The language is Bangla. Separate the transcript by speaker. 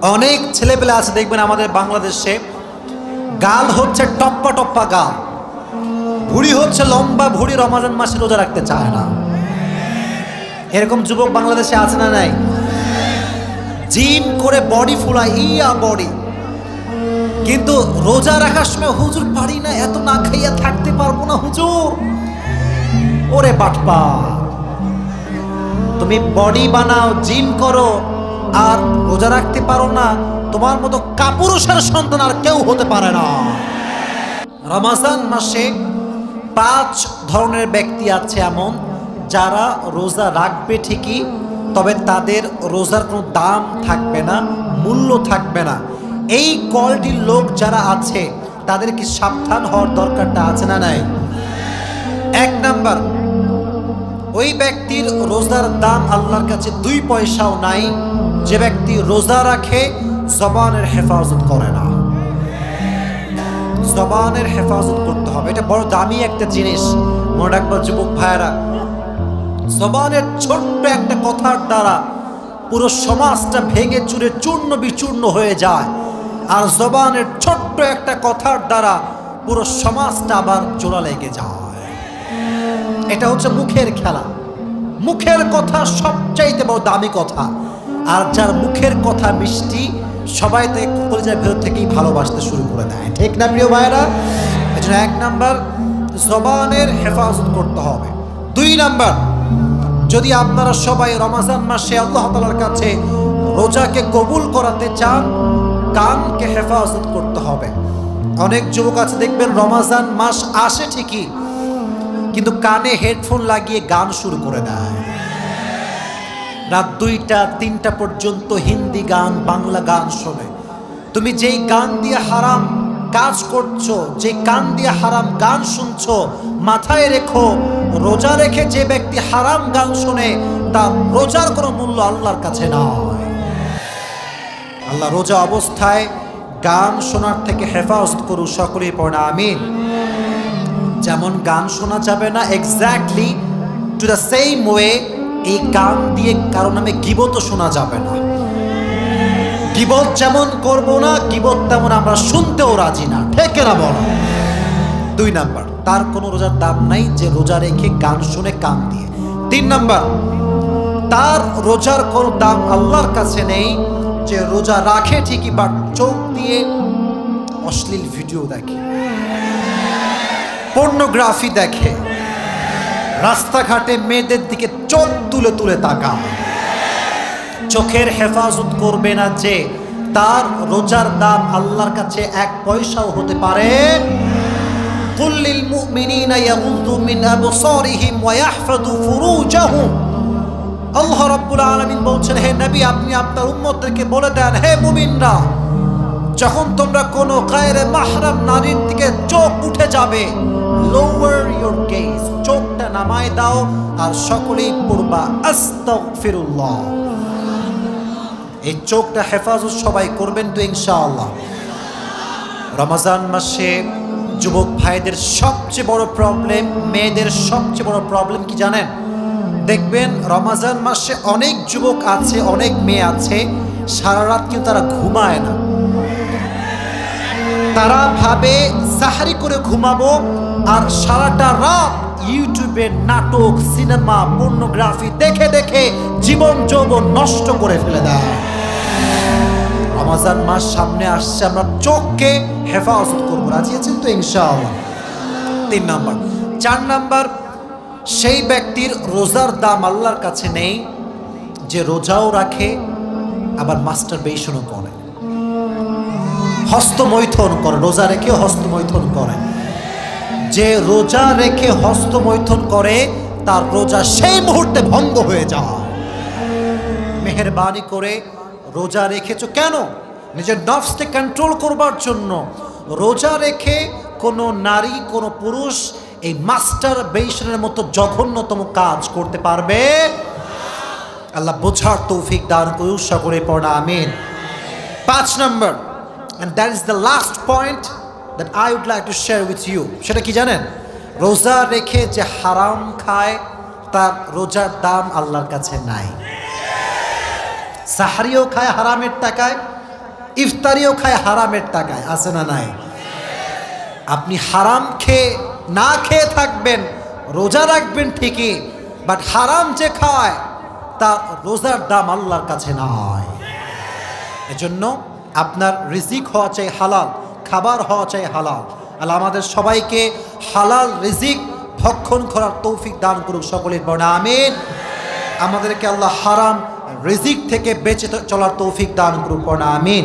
Speaker 1: অনেক ছেলেপেলে আছে দেখবেন আমাদের বাংলাদেশে, গাল হচ্ছে টপ্পা টপ্পা গাল, ভুড়ি হচ্ছে লম্বা ভুড়ি, রমাজান মাসে রোজা রাখতে চায় না। এরকম যুবক বাংলাদেশে আছে না নাই? জিম করে বডি ফুলায়, ইয়া বডি, কিন্তু রোজা রাখার সময় হুজুর পারি না, এত না খাইয়া থাকতে পারবো না হুজুর। ওরে বাটপা, তুমি বডি বানাও, জিম করো, আর রোজা রাখতে পারো না, তোমার মতো কাপুরুষের সন্তান আর কেউ হতে পারে না। রমজান মাসে 5 ধরনের ব্যক্তি আছে এমন, যারা রোজা রাখবে ঠিকই, তবে তাদের রোজার কোনো দাম থাকবে না, মূল্য থাকবে না। এই কোয়ালিটির লোক যারা আছে তাদের কি সাবধান হওয়ার দরকারটা আছে না নাই? 1 নাম্বার, ওই ব্যক্তির রোজার দাম আল্লাহর কাছে 2 পয়সাও নাই যে ব্যক্তি রোজা রাখে জবানের হেফাজত করে না। জবানের হেফাজত করতে হবে, এটা বড় দামি একটা জিনিস। মনে রাখবা যুবক ভাইয়েরা, জবানের ছোট্ট একটা কথার দ্বারা পুরো সমাজটা ভেঙে চুরে চূর্ণ বিচূর্ণ হয়ে যায়, আর জবানের ছোট্ট একটা কথার দ্বারা পুরো সমাজটা আবার জোড়া লেগে যায়। এটা হচ্ছে মুখের খেলা। মুখের কথা সবচাইতে বড় দামি কথা, আর যার মুখের কথা মিষ্টি, সবাই তাকে কলিজার ভেতর থেকেই ভালোবাসতে শুরু করে দেয়। ঠিক না প্রিয় ভাইরা? এজন্য 1 নাম্বার, জবানের হেফাজত করতে হবে। 2 নাম্বার, যদি আপনারা সবাই রমজান মাসে আল্লাহ তাআলার কাছে রোজাকে কবুল করাতে চান, কানকে হেফাজত করতে হবে। অনেক যুবক আছে দেখবেন, রমজান মাস আসে ঠিকই, কিন্তু কানে হেডফোন লাগিয়ে গান শুরু করে দেয়। রাত 2টা 3টা পর্যন্ত হিন্দি গান, বাংলা গান শোনে। তুমি যেই গান দিয়ে হারাম কাজ করছো, যে কান দিয়ে হারাম গান শুনছো, মাথায় রেখো, রোজা রেখে যে ব্যক্তি হারাম গান শুনে, তার রোজার কোনো মূল্য আল্লাহর কাছে নয়। আল্লাহ রোজা অবস্থায় গান শোনার থেকে হেফাজত করুন, সকলেই পড়ে না আমিন। যেমন গান শোনা যাবে না, exactly to the same way এই গান দিয়ে কারো নামে গীবতও শোনা যাবে না। গীবত যেমন করব না, গীবত তেমন আমরা শুনতেও রাজি না। ঠিক না বলো? 2 নাম্বার, তার কোনো রোজার দাম নাই যে রোজা রেখে গান শুনে কান দিয়ে। 3 নাম্বার, তার রোজার কোনো দাম আল্লাহর কাছে নেই যে রোজা রাখে ঠিকই, বাট চোখ দিয়ে অশ্লীল ভিডিও দেখে, পর্নোগ্রাফি দেখে, রাস্তাঘাটে মেয়েদের দিকে চোখ তুলে তুলে তাকায়। চোখের হেফাজত করবে না যে, তার রোজার দাম আল্লাহর কাছে 1 পয়সাও হতে পারে। কুল লিল মুমিনিনা ইয়াগুদ্দু মিন আবসারিহিম ওয়া ইয়াহফাযু ফুরুজাহুম। আল্লাহ রাব্বুল আলামিন বলছেন, হে নবী, আপনি আপনার উম্মতদেরকে বলে দেন, হে মুমিনরা, যখন তোমরা কোনো গায়রে মাহরাম নারীর দিকে চোখ উঠে যাবে, লোয়ার ইউর গেজ, চোখটা নামায় দাও, আর সকলেই পড়বা আস্তাগফিরুল্লাহ। এই চোখটা হেফাজত সবাই করবেন তো ইনশাআল্লাহ। রমজান মাসে যুবক ভাইদের সবচেয়ে বড় প্রবলেম, মেয়েদের সবচেয়ে বড় প্রবলেম কি জানেন? দেখবেন রমজান মাসে অনেক যুবক আছে, অনেক মেয়ে আছে, সারা রাত কিন্তু তারা ঘুমায় না। তারা ভাবে সাহারি করে ঘুমাবো, আর সারাটা রাত ইউটিউবে নাটক, সিনেমা, পর্নোগ্রাফি দেখে দেখে জীবন যৌবন নষ্ট করে ফেলে দেয়। রমজান মাস সামনে আসছে, আমরা চোখকে হেফাজত করবো, রাজি আছেন তো ইনশাআল্লাহ? 3 নাম্বার। 4 নাম্বার, সেই ব্যক্তির রোজার দাম আল্লাহর কাছে নেই যে রোজাও রাখে আবার মাস্টারবেশনও করে, হস্তমৈথুন করে, রোজা রেখে হস্তমৈথুন করে। যে রোজা রেখে হস্তমৈথুন করে, তার রোজা সেই মুহূর্তে ভঙ্গ হয়ে যায়। মেহেরবানি করে রোজা রেখেছো কেন? নিজের নফসকে কন্ট্রোল করবার জন্য। রোজা রেখে কোনো নারী, কোনো পুরুষ এই মাস্টারবেশনের মতো জঘন্যতম কাজ করতে পারবে? আল্লাহ বোঝার তৌফিক দান করুন, সকলে পড়া আমিন। 5 number, and that is the last point that I would like to share with you. সেটা কি জানেন? রোজা রেখে যে হারাম খায়, তার রোজার দাম আল্লাহর কাছে নাই। সাহারিও খায় হারামের টাকায়, ইফতারিও খায় হারামের টাকায়, আছে না নাই? আপনি হারাম খেয়ে না খেয়ে থাকবেন, রোজা রাখবেন ঠিকই, বাট হারাম যে খায় তার রোজার দাম আল্লাহর কাছে নয়। এজন্য আপনার রিজিক হওয়া চাই হালাল, খাবার হওয়া চাই হালাল। আল্লাহ আমাদের সবাইকে হালাল রিজিক ভক্ষণ করার তৌফিক দান করুক, সকলের বর্ণা আমিন। আমাদেরকে আল্লাহ হারাম রিজিক থেকে বেঁচে চলার তৌফিক দান করুক, বর্ণা আমিন।